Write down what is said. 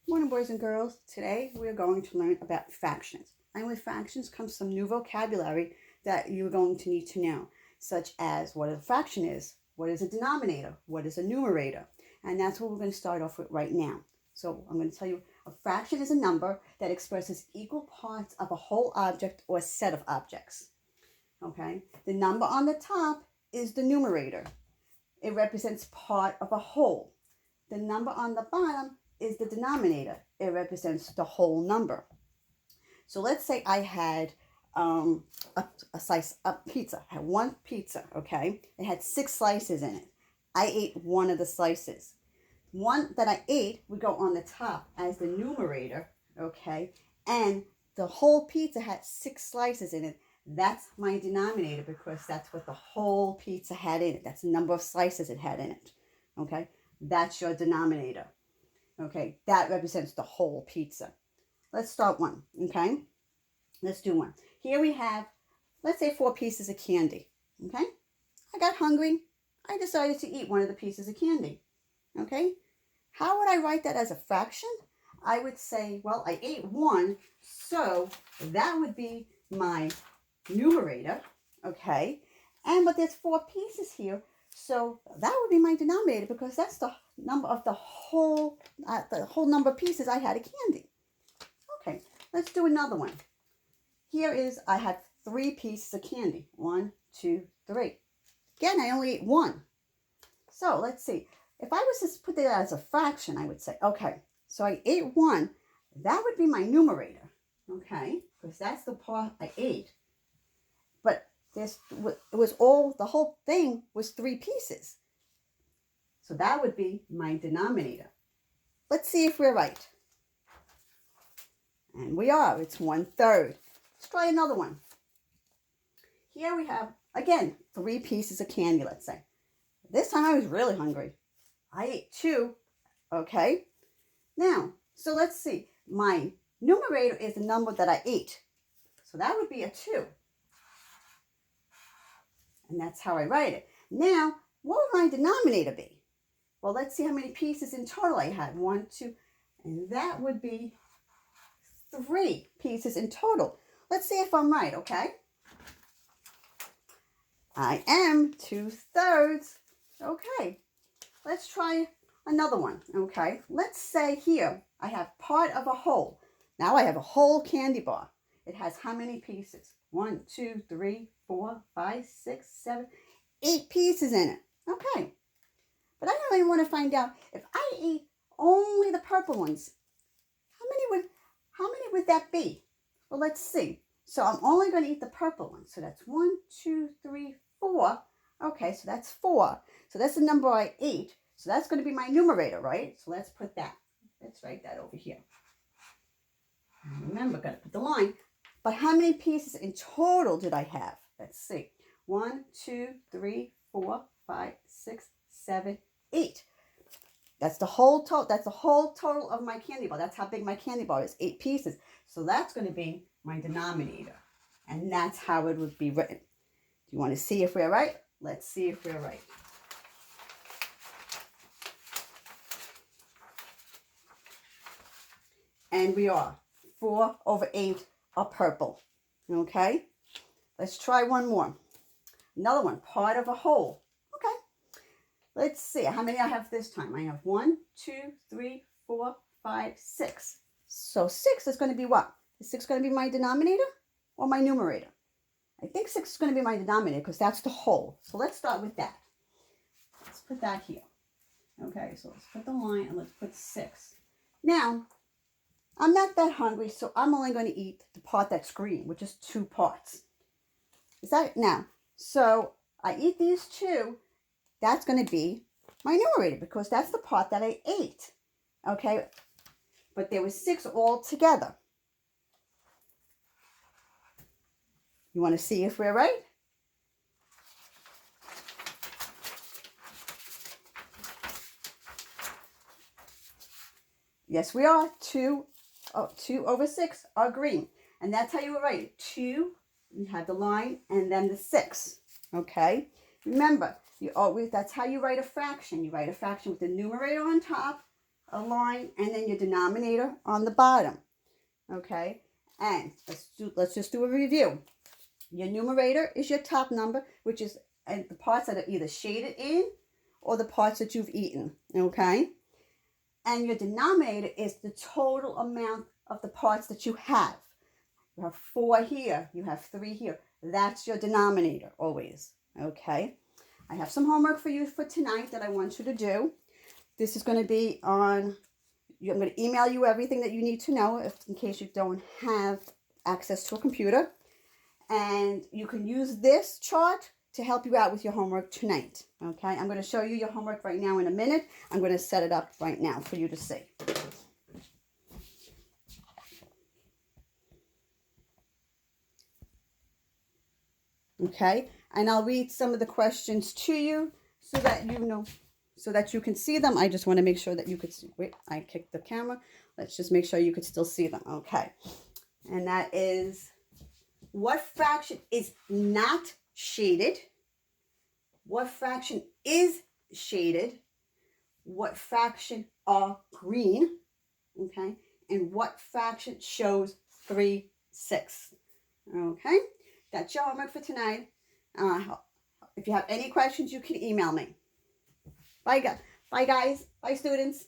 Morning, boys and girls. Today we are going to learn about fractions. And with fractions comes some new vocabulary that you're going to need to know, such as what a fraction is, what is a denominator, what is a numerator. And that's what we're going to start off with right now. So I'm going to tell you a fraction is a number that expresses equal parts of a whole object or set of objects. Okay? The number on the top is the numerator. It represents part of a whole. The number on the bottom is the denominator. It represents the whole number. So let's say I had a slice of pizza. I had one pizza, okay? It had 6 slices in it. I ate one of the slices. One that I ate would go on the top as the numerator, okay? And the whole pizza had 6 slices in it. That's my denominator because that's what the whole pizza had in it. That's the number of slices it had in it, okay? That's your denominator. Okay, that represents the whole pizza. Let's start one, okay? Let's do one. Here we have, let's say 4 pieces of candy, okay? I got hungry. I decided to eat one of the pieces of candy, okay? How would I write that as a fraction? I would say, well, I ate one, so that would be my numerator, okay? But there's 4 pieces here, so that would be my denominator because that's the number of the whole number of pieces I had of candy. Okay, let's do another one. Here is, I had 3 pieces of candy. 1, 2, 3. Again, I only ate one. So let's see. If I was to put that as a fraction, I would say, okay, so I ate one. That would be my numerator, okay, because that's the part I ate. But the whole thing was 3 pieces. So that would be my denominator. Let's see if we're right. And we are. It's 1/3. Let's try another one. Here we have, again, 3 pieces of candy, let's say. This time I was really hungry. I ate 2, okay? Now, so let's see. My numerator is the number that I ate. So that would be a 2. And that's how I write it. Now, what would my denominator be? Well, let's see how many pieces in total I had. 1, 2, and that would be 3 pieces in total. Let's see if I'm right, okay? I am 2/3. Okay, let's try another one, okay? Let's say here I have part of a whole. Now I have a whole candy bar. It has how many pieces? 1, 2, 3, 4, 5, 6, 7, 8 pieces in it. Okay, but I really want to find out if I eat only the purple ones, how many would that be? Well, let's see. So I'm only going to eat the purple ones. So that's 1, 2, 3, 4. Okay, so that's 4. So that's the number I ate. So that's going to be my numerator, right? So let's put that. Let's write that over here. And remember, got to put the line. But how many pieces in total did I have? Let's see. 1, 2, 3, 4, 5, 6, 7, 8. That's the whole total. That's the whole total of my candy bar. That's how big my candy bar is, 8 pieces. So that's going to be my denominator. And that's how it would be written. Do you want to see if we're right? Let's see if we're right. And we are. 4/8 are purple. Okay? Let's try one more. Another one, part of a whole. Okay. Let's see how many I have this time. I have 1, 2, 3, 4, 5, 6. So 6 is going to be what? Is 6 going to be my denominator or my numerator? I think 6 is going to be my denominator because that's the whole. So let's start with that. Let's put that here. Okay, so let's put the line and let's put 6. Now, I'm not that hungry, so I'm only going to eat the part that's green, which is 2 parts. Is that now? So I eat these 2. That's going to be my numerator because that's the part that I ate. Okay, but there was 6 all together. You want to see if we're right? Yes, we are. 2/6 are green. And that's how you write it. 2, you have the line, and then the 6. Okay? Remember, that's how you write a fraction. You write a fraction with the numerator on top, a line, and then your denominator on the bottom. Okay, and let's just do a review. Your numerator is your top number, which is the parts that are either shaded in or the parts that you've eaten. Okay, and your denominator is the total amount of the parts that you have. You have 4 here, you have 3 here. That's your denominator always. Okay, I have some homework for you for tonight that I want you to do. This is going to be on, I'm going to email you everything that you need to know in case you don't have access to a computer. And you can use this chart to help you out with your homework tonight. Okay, I'm going to show you your homework right now in a minute. I'm going to set it up right now for you to see. Okay, and I'll read some of the questions to you so that you know, so that you can see them. I just want to make sure that you could see. Wait, I kicked the camera. Let's just make sure you could still see them. Okay, and that is, what fraction is not shaded? What fraction is shaded? What fraction are green? Okay, and what fraction shows 3/6? Okay, that's your homework for tonight. If you have any questions, you can email me. Bye, guys. Bye, students.